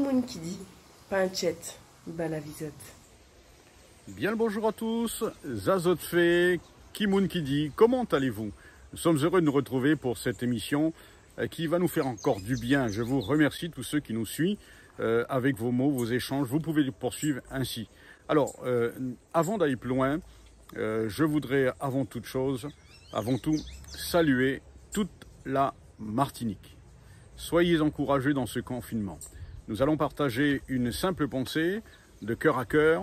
moun qui dit, pas un tchète, balavisot. Bien le bonjour à tous, Zazotfe, Kimoun qui dit, comment allez-vous? Nous sommes heureux de nous retrouver pour cette émission qui va nous faire encore du bien. Je vous remercie tous ceux qui nous suivent avec vos mots, vos échanges. Vous pouvez les poursuivre ainsi. Alors, avant d'aller plus loin, je voudrais avant tout saluer toute la Martinique. Soyez encouragés dans ce confinement. Nous allons partager une simple pensée de cœur à cœur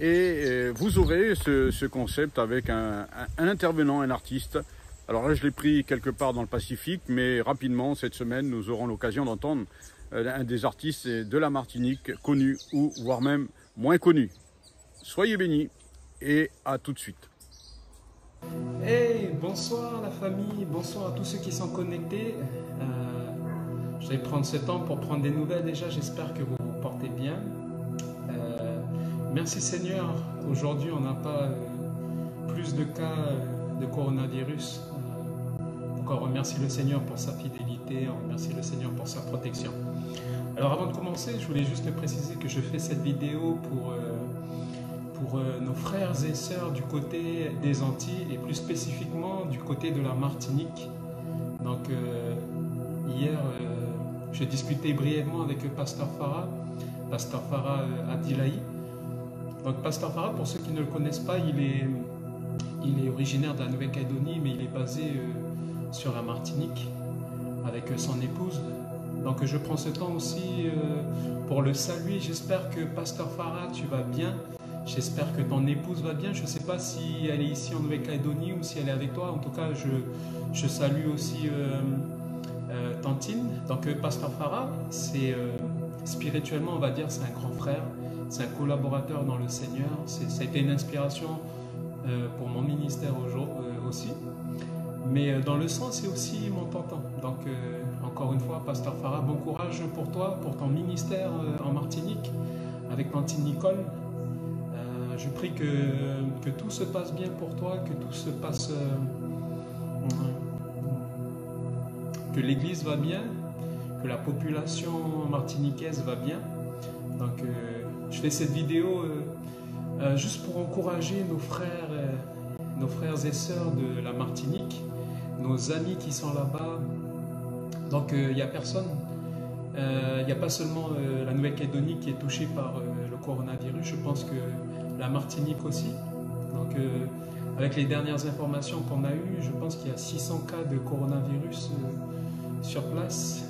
et vous aurez ce concept avec un intervenant, un artiste. Alors là, je l'ai pris quelque part dans le Pacifique, mais rapidement, cette semaine, nous aurons l'occasion d'entendre un des artistes de la Martinique, connus ou voire même moins connus. Soyez bénis et à tout de suite. Hey, bonsoir la famille, bonsoir à tous ceux qui sont connectés. Je vais prendre ce temps pour prendre des nouvelles déjà, j'espère que vous vous portez bien. Merci Seigneur, aujourd'hui on n'a pas plus de cas de coronavirus. Donc on remercie le Seigneur pour sa fidélité, on remercie le Seigneur pour sa protection. Alors avant de commencer, je voulais juste préciser que je fais cette vidéo pour nos frères et sœurs du côté des Antilles et plus spécifiquement du côté de la Martinique. Donc hier, j'ai discuté brièvement avec Pasteur Farah Abdilahi. Donc Pasteur Farah, pour ceux qui ne le connaissent pas, il est originaire de la Nouvelle-Calédonie, mais il est basé sur la Martinique avec son épouse. Donc je prends ce temps aussi pour le saluer. J'espère que Pasteur Farah, tu vas bien. J'espère que ton épouse va bien. Je ne sais pas si elle est ici en Nouvelle-Calédonie ou si elle est avec toi. En tout cas, je salue aussi Tantine. Donc Pasteur Farah, c'est spirituellement, on va dire, c'est un grand frère. C'est un collaborateur dans le Seigneur. Ça a été une inspiration pour mon ministère aussi. Mais dans le sens, c'est aussi mon tonton. Donc encore une fois, Pasteur Farah, bon courage pour toi, pour ton ministère en Martinique, avec Tantine Nicole. Je prie que tout se passe bien pour toi, que tout se passe... que l'Église va bien, que la population martiniquaise va bien. Donc je fais cette vidéo juste pour encourager nos frères et sœurs de la Martinique, nos amis qui sont là-bas. Donc il n'y a personne, il n'y a pas seulement la Nouvelle-Calédonie qui est touchée par le coronavirus, je pense que la Martinique aussi. Donc avec les dernières informations qu'on a eues, je pense qu'il y a 600 cas de coronavirus sur place,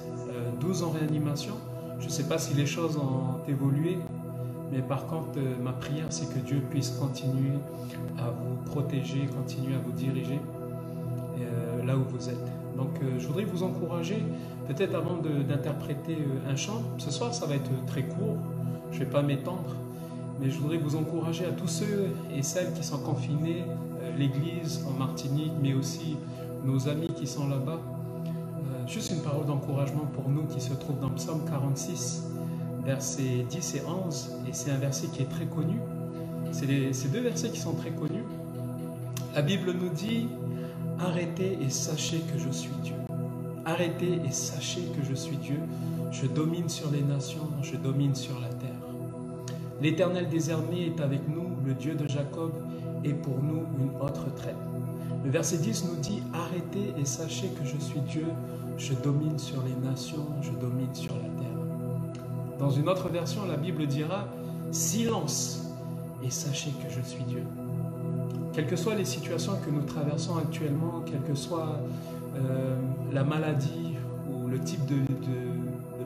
12 en réanimation. Je ne sais pas si les choses ont évolué, mais par contre, ma prière, c'est que Dieu puisse continuer à vous protéger, continuer à vous diriger là où vous êtes. Donc je voudrais vous encourager, peut-être avant d'interpréter un chant. Ce soir, ça va être très court, je ne vais pas m'étendre. Mais je voudrais vous encourager à tous ceux et celles qui sont confinés, l'Église en Martinique, mais aussi nos amis qui sont là-bas. Juste une parole d'encouragement pour nous qui se trouve dans Psaume 46, versets 10 et 11. Et c'est un verset qui est très connu. C'est deux versets qui sont très connus. La Bible nous dit « Arrêtez et sachez que je suis Dieu. Arrêtez et sachez que je suis Dieu. Je domine sur les nations, je domine sur la terre. L'Éternel des armées est avec nous, le Dieu de Jacob est pour nous une autre traite. » Le verset 10 nous dit « Arrêtez et sachez que je suis Dieu, je domine sur les nations, je domine sur la terre. » Dans une autre version, la Bible dira « Silence et sachez que je suis Dieu. » Quelles que soient les situations que nous traversons actuellement, quelle que soit la maladie ou le type de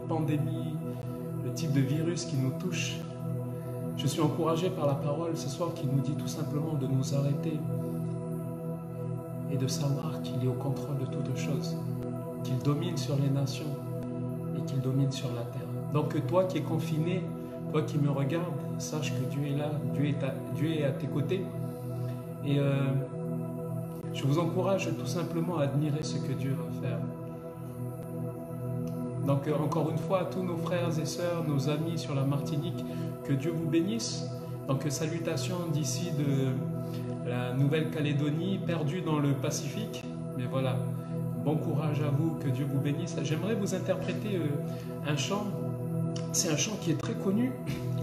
pandémie, le type de virus qui nous touche, je suis encouragé par la parole ce soir qui nous dit tout simplement de nous arrêter et de savoir qu'il est au contrôle de toutes choses, qu'il domine sur les nations et qu'il domine sur la terre. Donc toi qui es confiné, toi qui me regardes, sache que Dieu est là, Dieu est à tes côtés. Et je vous encourage tout simplement à admirer ce que Dieu va faire. Donc encore une fois, à tous nos frères et sœurs, nos amis sur la Martinique, que Dieu vous bénisse. Donc salutations d'ici de la Nouvelle-Calédonie, perdue dans le Pacifique. Mais voilà, bon courage à vous, que Dieu vous bénisse. J'aimerais vous interpréter un chant c'est un chant qui est très connu.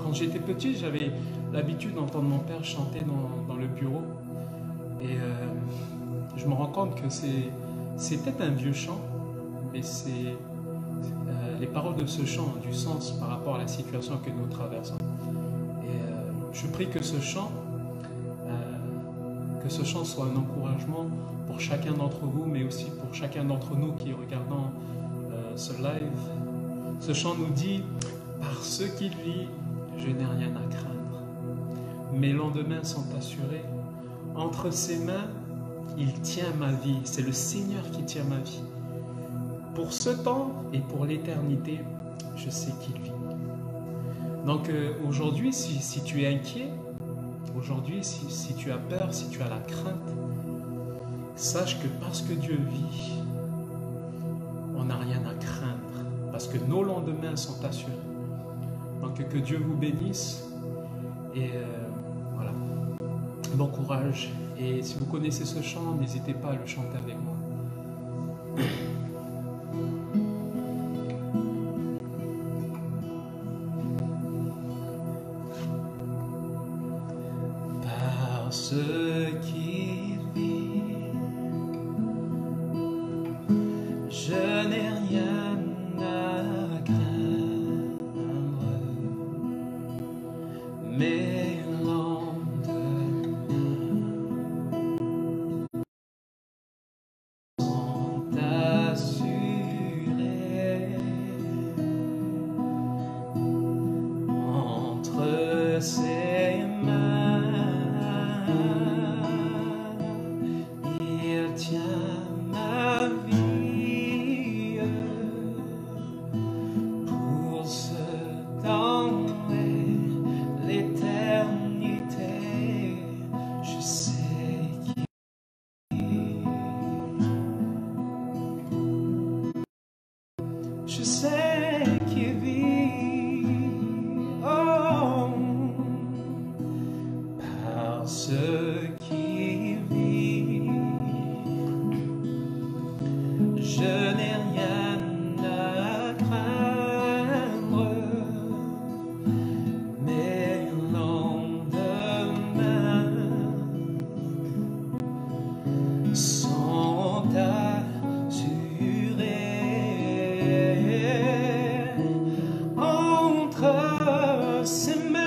Quand j'étais petit, j'avais l'habitude d'entendre mon père chanter dans le bureau. Et je me rends compte que c'est peut-être un vieux chant, mais les paroles de ce chant ont du sens par rapport à la situation que nous traversons. Et je prie que ce chant soit un encouragement pour chacun d'entre vous, mais aussi pour chacun d'entre nous qui regardons ce live. Ce chant nous dit: par ce qu'il vit, je n'ai rien à craindre. Mes lendemains sont assurés. Entre ses mains, il tient ma vie. C'est le Seigneur qui tient ma vie. Pour ce temps et pour l'éternité, je sais qu'il vit. Donc aujourd'hui, si tu es inquiet, aujourd'hui, si tu as peur, si tu as la crainte, sache que parce que Dieu vit, on n'a rien à craindre, parce que nos lendemains sont assurés. Donc que Dieu vous bénisse et voilà, bon courage. Et si vous connaissez ce chant, n'hésitez pas à le chanter avec moi. Parce qu'il vit, je n'ai rien à craindre. Mes lendemains sont assurés. Entre ses mains, il tient ma vie. Pour ce temps et l'éternité, je sais qu'il vit. Je sais qu'il vit. Oh, parce qu'il vit, je n'ai rien à craindre. Mes lendemains sont assurés. Entre ses mains,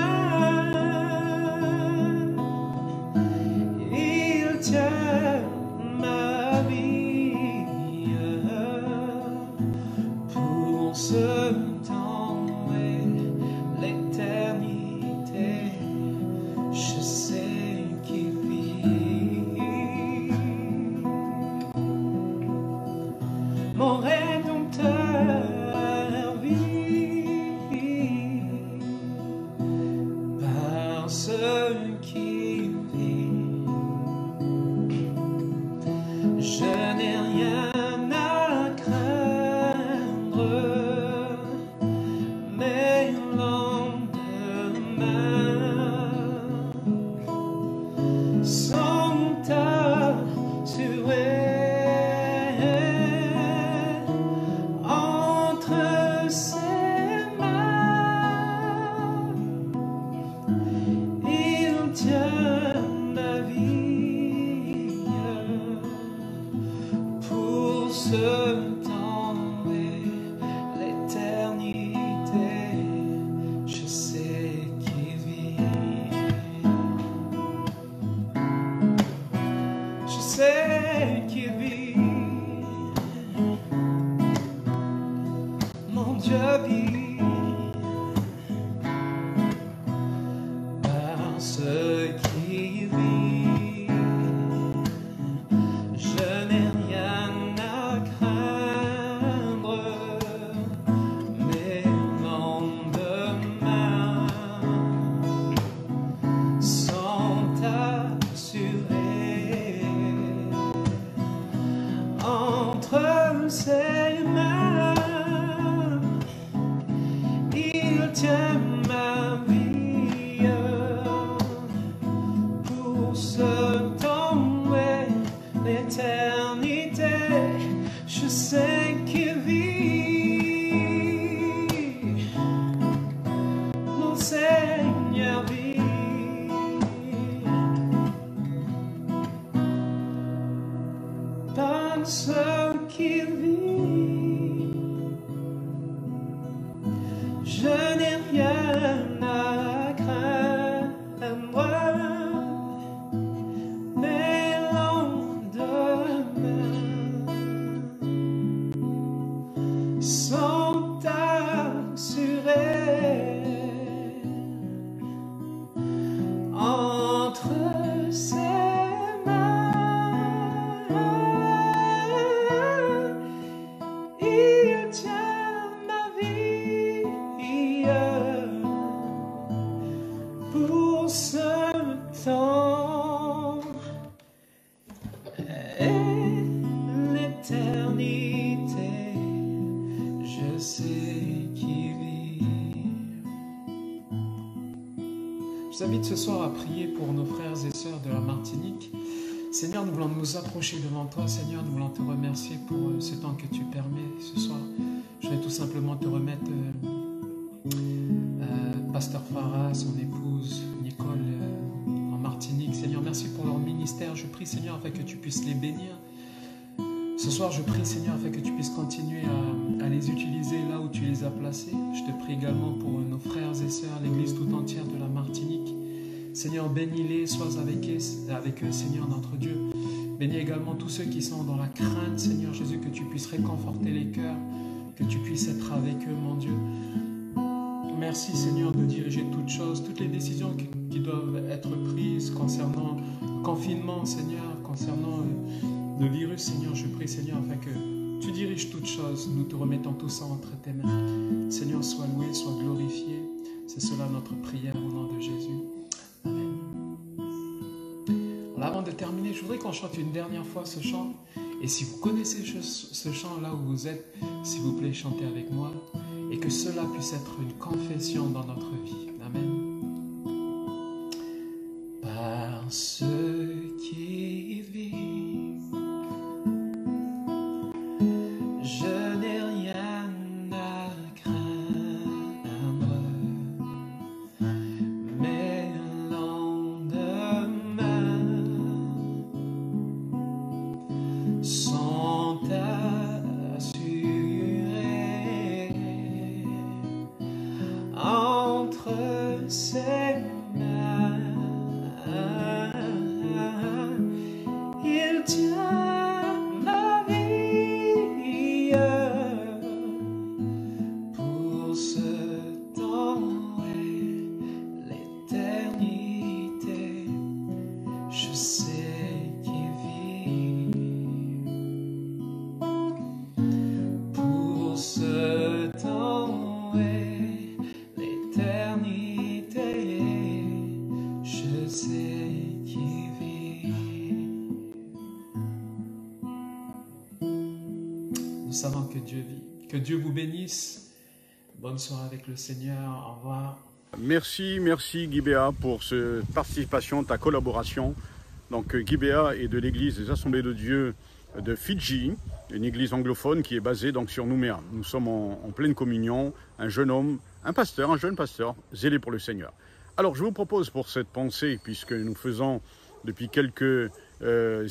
il tient ma vie. Pour ce temps et l'éternité, je sais qu'il vit. Mon Rédempteur vit. Parce qu'il vit, je n'ai rien à craindre. Mes lendemains sont assurés. Entre ses mains, il tient ma vie. Pour ce temps et l'éternité, je sais qu'il vit. Je sais qu'il vit. Mon Dieu vit. Parce qu'il vit, je n'ai rien à craindre. Mes lendemains sont assurés. Entre ses mains, Je n'ai rien à craindre, mais lendemain sont assurés entre ses mains. Il tient ma vie pour ce temps et l'éternité. Je sais qui vit. Je vous invite ce soir à prier pour nos frères et sœurs de la Martinique. Seigneur, nous voulons nous approcher devant toi. Seigneur, nous voulons te remercier pour ce temps que tu permets ce soir. Je vais tout simplement te remettre Pasteur Farah, son épouse Nicole en Martinique. Seigneur, merci pour leur ministère. Je prie, Seigneur, afin que tu puisses les bénir. Ce soir, je prie, Seigneur, afin que tu puisses continuer à les utiliser là où tu les as placés. Je te prie également pour nos frères et sœurs, l'Église tout entière de la Martinique. Seigneur, bénis-les, sois avec eux, Seigneur, notre Dieu. Bénis également tous ceux qui sont dans la crainte, Seigneur Jésus, que tu puisses réconforter les cœurs, que tu puisses être avec eux, mon Dieu. Merci, Seigneur, de diriger toutes choses, toutes les décisions qui doivent être prises concernant le confinement, Seigneur, concernant le virus, Seigneur. Je prie, Seigneur, afin que tu diriges toutes choses. Nous te remettons tout ça entre tes mains. Seigneur, sois loué, sois glorifié. C'est cela notre prière au nom de Jésus. Amen. Alors, avant de terminer, je voudrais qu'on chante une dernière fois ce chant. Et si vous connaissez ce chant là où vous êtes, s'il vous plaît, chantez avec moi. Et que cela puisse être une confession dans notre vie. Amen. Par ce qui vit, je n'ai rien à craindre, mais lendemain sont assurés entre ses mains. Il tient ma vie pour ce temps et l'éternité. Je sais qui vit pour ce temps et l'éternité. Je sais qui vit. Nous savons que Dieu vit. Que Dieu vous bénisse. Bonne soirée avec le Seigneur. Au revoir. Merci Guy Béat pour cette participation, ta collaboration. Donc Guy Béat est de l'église des Assemblées de Dieu de Fidji, une église anglophone qui est basée donc sur Nouméa. Nous sommes en pleine communion, un jeune homme, un jeune pasteur, zélé pour le Seigneur. Alors je vous propose pour cette pensée, puisque nous faisons depuis quelques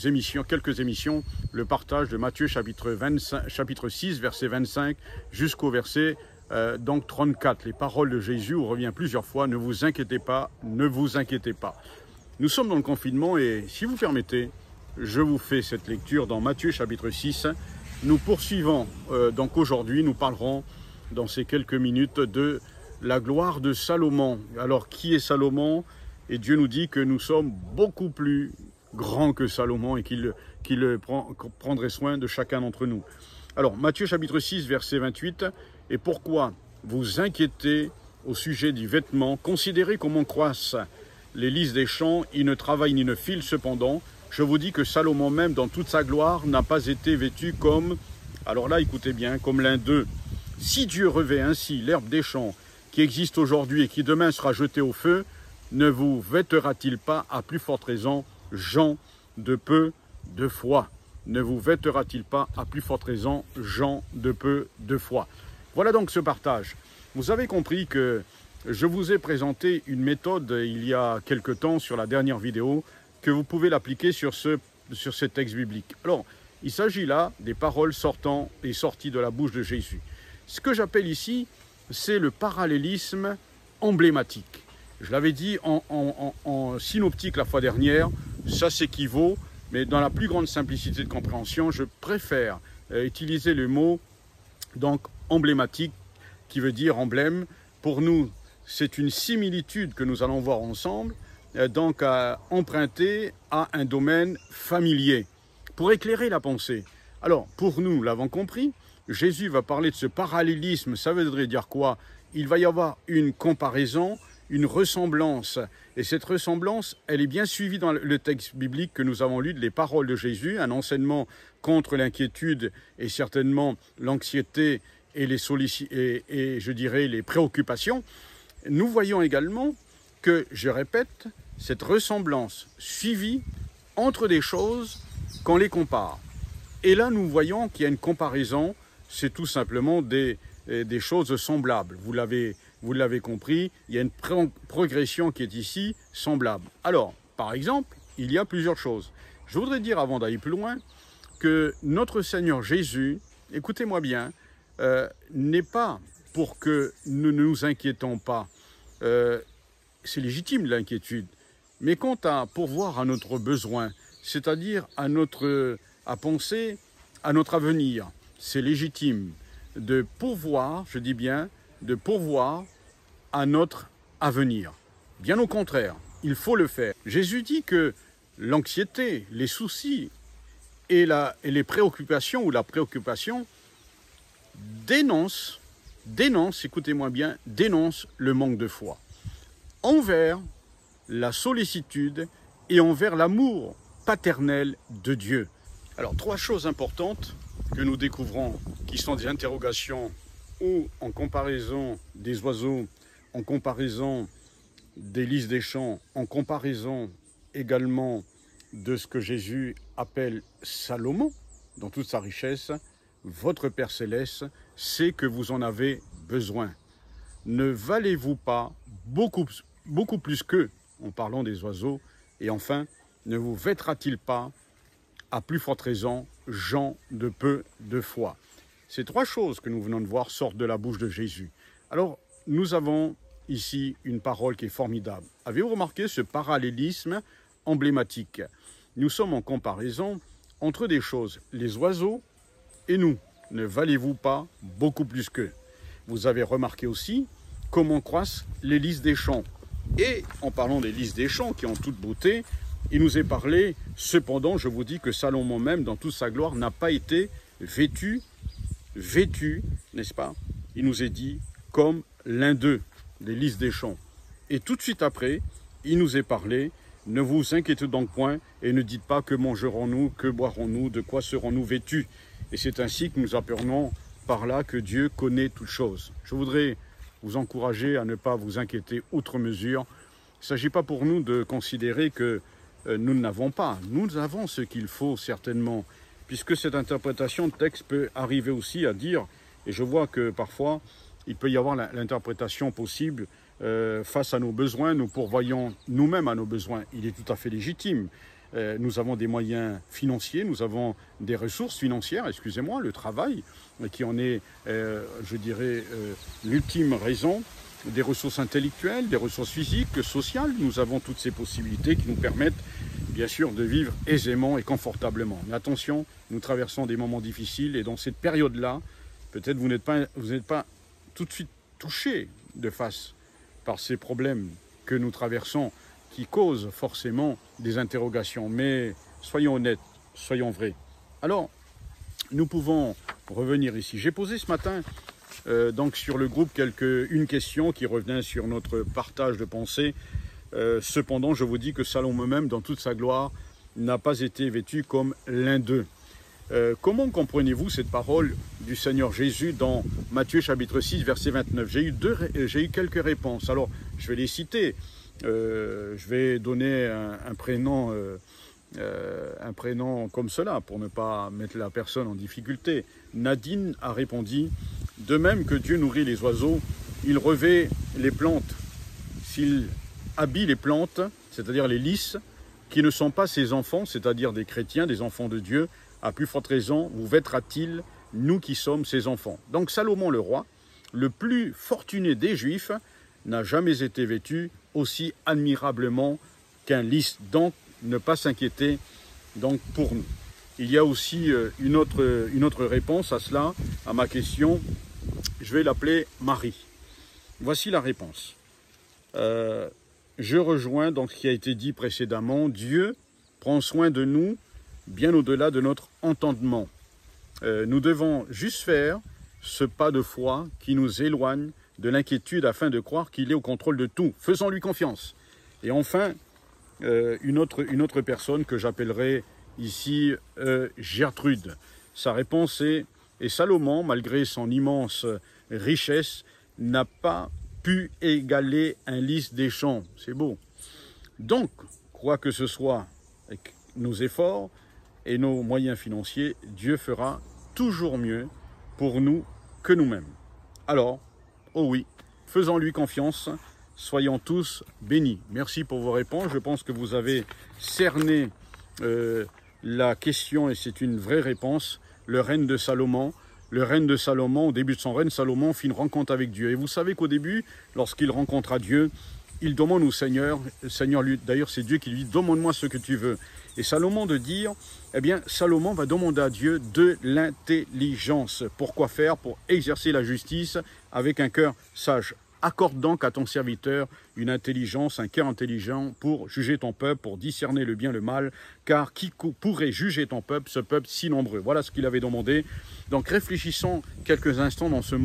émissions, le partage de Matthieu chapitre 6, verset 25 jusqu'au verset donc 34. Les paroles de Jésus où revient plusieurs fois, ne vous inquiétez pas, ne vous inquiétez pas. Nous sommes dans le confinement et si vous permettez, je vous fais cette lecture dans Matthieu chapitre 6. Nous poursuivons, donc aujourd'hui, nous parlerons dans ces quelques minutes de la gloire de Salomon. Alors qui est Salomon? Et Dieu nous dit que nous sommes beaucoup plus grands que Salomon et qu'il prendrait soin de chacun d'entre nous. Alors Matthieu chapitre 6 verset 28. Et pourquoi vous inquiétez au sujet du vêtement? Considérez comment croissent les lys des champs, ils ne travaillent ni ne filent. Cependant, je vous dis que Salomon même dans toute sa gloire n'a pas été vêtu comme, alors là écoutez bien, comme l'un d'eux. Si Dieu revêt ainsi l'herbe des champs qui existe aujourd'hui et qui demain sera jetée au feu, ne vous vêtera-t-il pas à plus forte raison, gens de peu de foi? Ne vous vêtera-t-il pas à plus forte raison, gens de peu de foi? Voilà donc ce partage. Vous avez compris que je vous ai présenté une méthode il y a quelque temps sur la dernière vidéo que vous pouvez l'appliquer sur ce texte biblique. Alors, il s'agit là des paroles sorties de la bouche de Jésus. Ce que j'appelle ici c'est le parallélisme emblématique. Je l'avais dit en synoptique la fois dernière, ça s'équivaut, mais dans la plus grande simplicité de compréhension, je préfère utiliser le mot donc emblématique, qui veut dire emblème. Pour nous, c'est une similitude que nous allons voir ensemble, donc empruntée à un domaine familier, pour éclairer la pensée. Alors, pour nous, l'avons compris, Jésus va parler de ce parallélisme, ça veut dire quoi? Il va y avoir une comparaison, une ressemblance. Et cette ressemblance, elle est bien suivie dans le texte biblique que nous avons lu, les paroles de Jésus, un enseignement contre l'inquiétude et certainement l'anxiété et je dirais les préoccupations. Nous voyons également que, je répète, cette ressemblance suivie entre des choses qu'on les compare. Et là, nous voyons qu'il y a une comparaison, c'est tout simplement des choses semblables. Vous l'avez compris, il y a une progression qui est ici semblable. Alors, par exemple, il y a plusieurs choses. Je voudrais dire, avant d'aller plus loin, que notre Seigneur Jésus, écoutez-moi bien, n'est pas pour que nous ne nous inquiétons pas. C'est légitime l'inquiétude, mais quant à pourvoir à notre besoin, c'est-à-dire à penser à notre avenir, c'est légitime de pourvoir, je dis bien, de pourvoir à notre avenir. Bien au contraire, il faut le faire. Jésus dit que l'anxiété, les soucis et les préoccupations ou la préoccupation dénoncent, écoutez-moi bien, dénoncent le manque de foi envers la sollicitude et envers l'amour paternel de Dieu. Alors, trois choses importantes que nous découvrons, qui sont des interrogations ou en comparaison des oiseaux, en comparaison des lys des champs, en comparaison également de ce que Jésus appelle Salomon, dans toute sa richesse, votre Père Céleste sait que vous en avez besoin. Ne valez-vous pas beaucoup plus qu'eux, en parlant des oiseaux, et enfin, ne vous vêtera-t-il pas, à plus forte raison, gens de peu de foi? Ces trois choses que nous venons de voir sortent de la bouche de Jésus. Alors, nous avons ici une parole qui est formidable. Avez-vous remarqué ce parallélisme emblématique? Nous sommes en comparaison entre des choses, les oiseaux et nous. Ne valez-vous pas beaucoup plus qu'eux? Vous avez remarqué aussi comment croissent les lys des champs. Et en parlant des lys des champs qui ont toute beauté, il nous est parlé, cependant, je vous dis que Salomon même, dans toute sa gloire, n'a pas été vêtu, n'est-ce pas? Il nous est dit comme l'un d'eux, les lys des champs. Et tout de suite après, il nous est parlé, ne vous inquiétez donc point et ne dites pas que mangerons-nous, que boirons-nous, de quoi serons-nous vêtus. Et c'est ainsi que nous apprenons par là que Dieu connaît toutes choses. Je voudrais vous encourager à ne pas vous inquiéter outre mesure. Il ne s'agit pas pour nous de considérer que nous n'avons pas. Nous avons ce qu'il faut certainement, puisque cette interprétation de texte peut arriver aussi à dire, et je vois que parfois il peut y avoir l'interprétation possible face à nos besoins, nous pourvoyons nous-mêmes à nos besoins. Il est tout à fait légitime. Nous avons des moyens financiers, nous avons des ressources financières, excusez-moi, le travail, qui en est, je dirais, l'ultime raison, des ressources intellectuelles, des ressources physiques, sociales. Nous avons toutes ces possibilités qui nous permettent, bien sûr, de vivre aisément et confortablement. Mais attention, nous traversons des moments difficiles et dans cette période-là, peut-être vous n'êtes pas tout de suite touché de face par ces problèmes que nous traversons, qui causent forcément des interrogations. Mais soyons honnêtes, soyons vrais. Alors, nous pouvons revenir ici. J'ai posé ce matin, donc sur le groupe, une question qui revenait sur notre partage de pensée. Cependant, je vous dis que Salomon même, dans toute sa gloire, n'a pas été vêtu comme l'un d'eux. Comment comprenez-vous cette parole du Seigneur Jésus dans Matthieu chapitre 6, verset 29? J'ai eu quelques réponses. Alors, je vais les citer. Je vais donner un prénom comme cela, pour ne pas mettre la personne en difficulté. Nadine a répondu, de même que Dieu nourrit les oiseaux, il revêt les plantes. S'il habille les plantes, c'est-à-dire les lys, qui ne sont pas ses enfants, c'est-à-dire des chrétiens, des enfants de Dieu, à plus forte raison, vous vêtera-t-il, nous qui sommes ses enfants. Donc Salomon le roi, le plus fortuné des Juifs, n'a jamais été vêtu aussi admirablement qu'un lys. Donc, ne pas s'inquiéter donc pour nous. Il y a aussi une autre réponse à cela, à ma question. Je vais l'appeler Marie. Voici la réponse. Je rejoins donc ce qui a été dit précédemment. Dieu prend soin de nous bien au-delà de notre entendement. Nous devons juste faire ce pas de foi qui nous éloigne de l'inquiétude afin de croire qu'il est au contrôle de tout. Faisons-lui confiance. Et enfin, une autre personne que j'appellerai ici Gertrude. Sa réponse est « Et Salomon, malgré son immense richesse, n'a pas pu égaler un lys des champs. » C'est beau. Donc, quoi que ce soit avec nos efforts et nos moyens financiers, Dieu fera toujours mieux pour nous que nous-mêmes. Alors, oh oui, faisons-lui confiance, soyons tous bénis. Merci pour vos réponses. Je pense que vous avez cerné la question et c'est une vraie réponse. Le règne de Salomon. Le règne de Salomon, au début de son règne, Salomon fit une rencontre avec Dieu. Et vous savez qu'au début, lorsqu'il rencontra Dieu, il demande au Seigneur, le Seigneur lui, d'ailleurs c'est Dieu qui lui dit, demande-moi ce que tu veux. Et Salomon de dire, eh bien Salomon va demander à Dieu de l'intelligence. Pour quoi faire? Pour exercer la justice avec un cœur sage. Accorde donc à ton serviteur une intelligence, un cœur intelligent pour juger ton peuple, pour discerner le bien et le mal, car qui pourrait juger ton peuple, ce peuple si nombreux? Voilà ce qu'il avait demandé. Donc réfléchissons quelques instants dans ces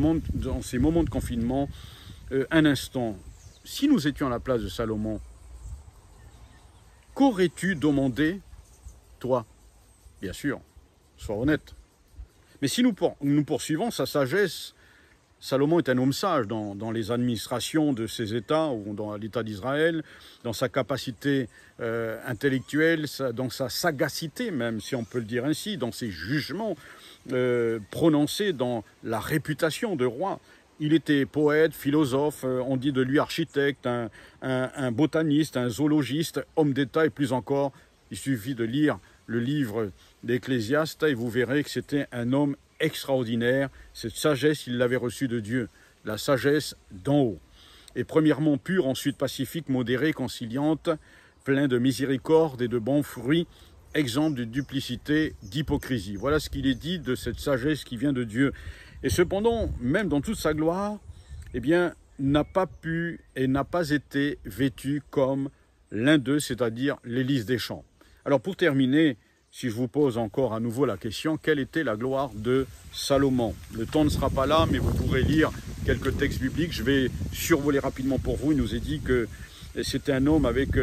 moments de confinement. Un instant, si nous étions à la place de Salomon, qu'aurais-tu demandé, toi? Bien sûr, sois honnête. Mais si nous poursuivons sa sagesse, Salomon est un homme sage dans les administrations de ses États, ou dans l'État d'Israël, dans sa capacité intellectuelle, dans sa sagacité même, si on peut le dire ainsi, dans ses jugements prononcés, dans la réputation de roi. Il était poète, philosophe, on dit de lui architecte, un botaniste, un zoologiste, homme d'État et plus encore. Il suffit de lire le livre d'Ecclésiaste et vous verrez que c'était un homme extraordinaire. Cette sagesse, il l'avait reçue de Dieu, la sagesse d'en haut. Et premièrement pure, ensuite pacifique, modérée, conciliante, plein de miséricorde et de bons fruits, exempt de duplicité, d'hypocrisie. Voilà ce qu'il est dit de cette sagesse qui vient de Dieu. Et cependant, même dans toute sa gloire, eh bien, n'a pas pu et n'a pas été vêtu comme l'un d'eux, c'est-à-dire les lys des champs. Alors pour terminer, si je vous pose encore à nouveau la question, quelle était la gloire de Salomon? Le temps ne sera pas là, mais vous pourrez lire quelques textes bibliques. Je vais survoler rapidement pour vous. Il nous est dit que c'était un homme avec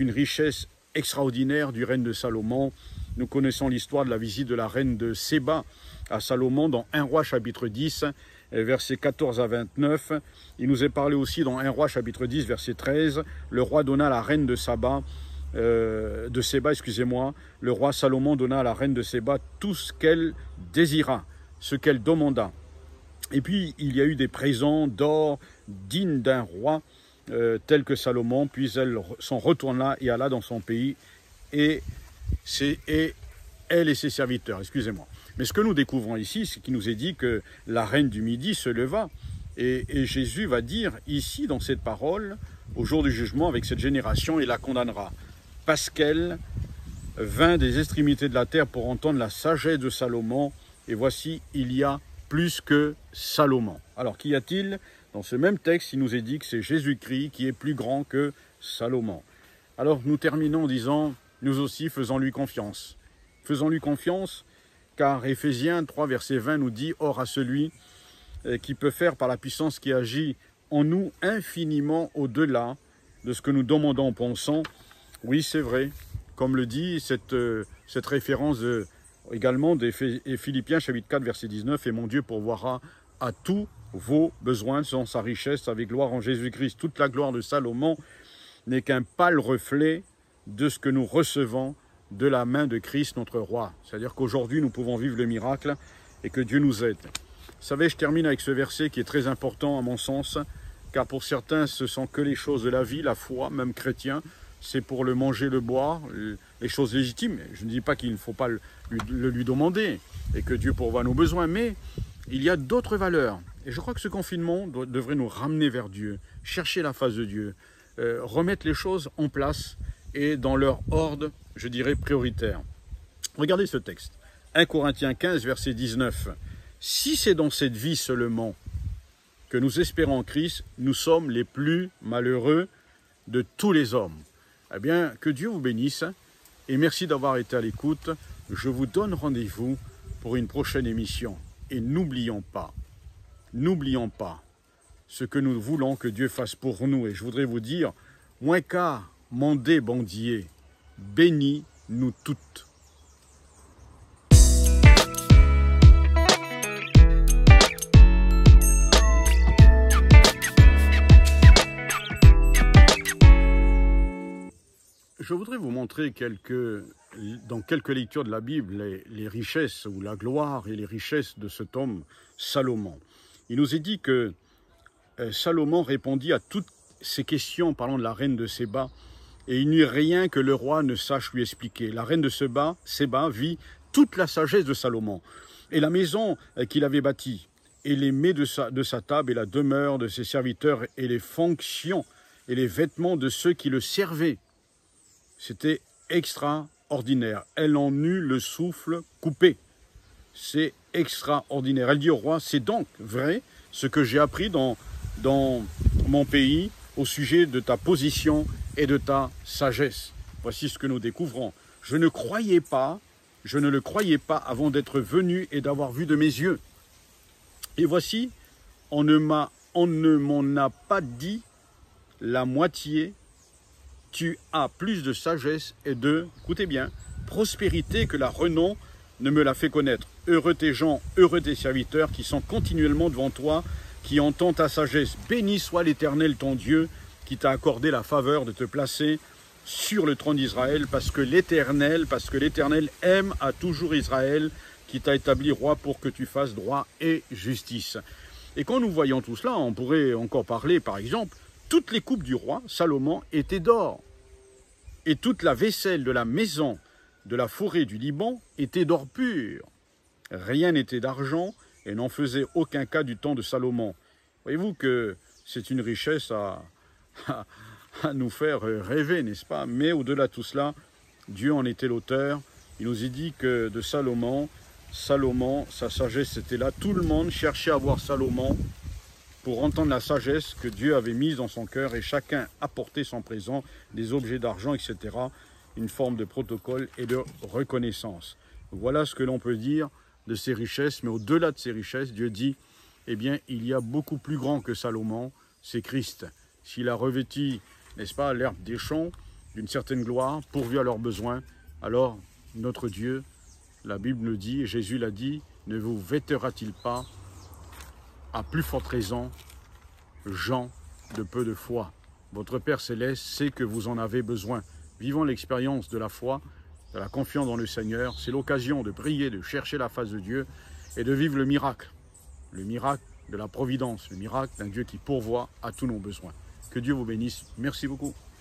une richesse extraordinaire du règne de Salomon. Nous connaissons l'histoire de la visite de la reine de Séba à Salomon dans 1 Roi chapitre 10, versets 14 à 29. Il nous est parlé aussi dans 1 Roi chapitre 10, verset 13. Le roi donna à la reine de Séba, le roi Salomon donna à la reine de Séba tout ce qu'elle désira, ce qu'elle demanda. Et puis il y a eu des présents d'or dignes d'un roi tel que Salomon, puis elle s'en retourna et alla dans son pays, et elle et ses serviteurs, excusez-moi. Mais ce que nous découvrons ici, c'est qu'il nous est dit que la reine du Midi se leva, et Jésus va dire ici dans cette parole, au jour du jugement, avec cette génération, il la condamnera. Parce qu'elle vint des extrémités de la terre pour entendre la sagesse de Salomon, et voici, il y a plus que Salomon. Alors, qu'y a-t-il? Dans ce même texte, il nous est dit que c'est Jésus-Christ qui est plus grand que Salomon. Alors, nous terminons en disant, nous aussi, faisons-lui confiance. Faisons-lui confiance, car Éphésiens 3, verset 20 nous dit, « Or à celui qui peut faire par la puissance qui agit en nous infiniment au-delà de ce que nous demandons en pensant. » Oui, c'est vrai, comme le dit cette référence également des Philippiens chapitre 4 verset 19, « Et mon Dieu pourvoira à tous vos besoins selon sa richesse avec gloire en Jésus-Christ. » Toute la gloire de Salomon n'est qu'un pâle reflet de ce que nous recevons de la main de Christ notre roi. C'est-à-dire qu'aujourd'hui nous pouvons vivre le miracle et que Dieu nous aide. Vous savez, je termine avec ce verset qui est très important à mon sens, car pour certains ce sont que les choses de la vie, la foi, même chrétien, c'est pour le manger, le boire, les choses légitimes. Je ne dis pas qu'il ne faut pas le lui demander et que Dieu pourvoit nos besoins, mais il y a d'autres valeurs. Et je crois que ce confinement devrait nous ramener vers Dieu, chercher la face de Dieu, remettre les choses en place et dans leur ordre, je dirais, prioritaire. Regardez ce texte. 1 Corinthiens 15, verset 19. « Si c'est dans cette vie seulement que nous espérons en Christ, nous sommes les plus malheureux de tous les hommes. » Eh bien, que Dieu vous bénisse et merci d'avoir été à l'écoute. Je vous donne rendez-vous pour une prochaine émission. Et n'oublions pas ce que nous voulons que Dieu fasse pour nous. Et je voudrais vous dire, moins qu'à mandé bandier, bénis nous toutes. Je voudrais vous montrer dans quelques lectures de la Bible les richesses ou la gloire et les richesses de cet homme Salomon. Il nous est dit que Salomon répondit à toutes ces questions parlant de la reine de Séba et il n'y eut rien que le roi ne sache lui expliquer. La reine de Séba vit toute la sagesse de Salomon et la maison qu'il avait bâtie et les mets de sa table et la demeure de ses serviteurs et les fonctions et les vêtements de ceux qui le servaient. C'était extraordinaire. Elle en eut le souffle coupé. C'est extraordinaire. Elle dit au roi, c'est donc vrai ce que j'ai appris dans mon pays au sujet de ta position et de ta sagesse. Voici ce que nous découvrons. Je ne le croyais pas avant d'être venu et d'avoir vu de mes yeux. Et voici, on ne m'en a pas dit la moitié. Tu as plus de sagesse et de, écoutez bien, prospérité que la renom ne me l'a fait connaître. Heureux tes gens, heureux tes serviteurs qui sont continuellement devant toi, qui entendent ta sagesse. Béni soit l'Éternel ton Dieu qui t'a accordé la faveur de te placer sur le trône d'Israël parce que l'Éternel aime à toujours Israël qui t'a établi roi pour que tu fasses droit et justice. Et quand nous voyons tout cela, on pourrait encore parler par exemple, toutes les coupes du roi Salomon étaient d'or. Et toute la vaisselle de la maison de la forêt du Liban était d'or pur. Rien n'était d'argent et n'en faisait aucun cas du temps de Salomon. Voyez-vous que c'est une richesse à nous faire rêver, n'est-ce pas? Mais au-delà de tout cela, Dieu en était l'auteur. Il nous est dit que de Salomon, sa sagesse était là. Tout le monde cherchait à voir Salomon pour entendre la sagesse que Dieu avait mise dans son cœur et chacun apportait son présent, des objets d'argent, etc., une forme de protocole et de reconnaissance. Voilà ce que l'on peut dire de ces richesses, mais au-delà de ces richesses, Dieu dit, eh bien, il y a beaucoup plus grand que Salomon, c'est Christ. S'il a revêti, n'est-ce pas, l'herbe des champs d'une certaine gloire, pourvu à leurs besoins, alors notre Dieu, la Bible le dit, et Jésus l'a dit, ne vous vêtera-t-il pas à plus forte raison, gens de peu de foi. Votre Père Céleste sait que vous en avez besoin. Vivons l'expérience de la foi, de la confiance dans le Seigneur. C'est l'occasion de prier, de chercher la face de Dieu et de vivre le miracle de la providence, le miracle d'un Dieu qui pourvoit à tous nos besoins. Que Dieu vous bénisse. Merci beaucoup.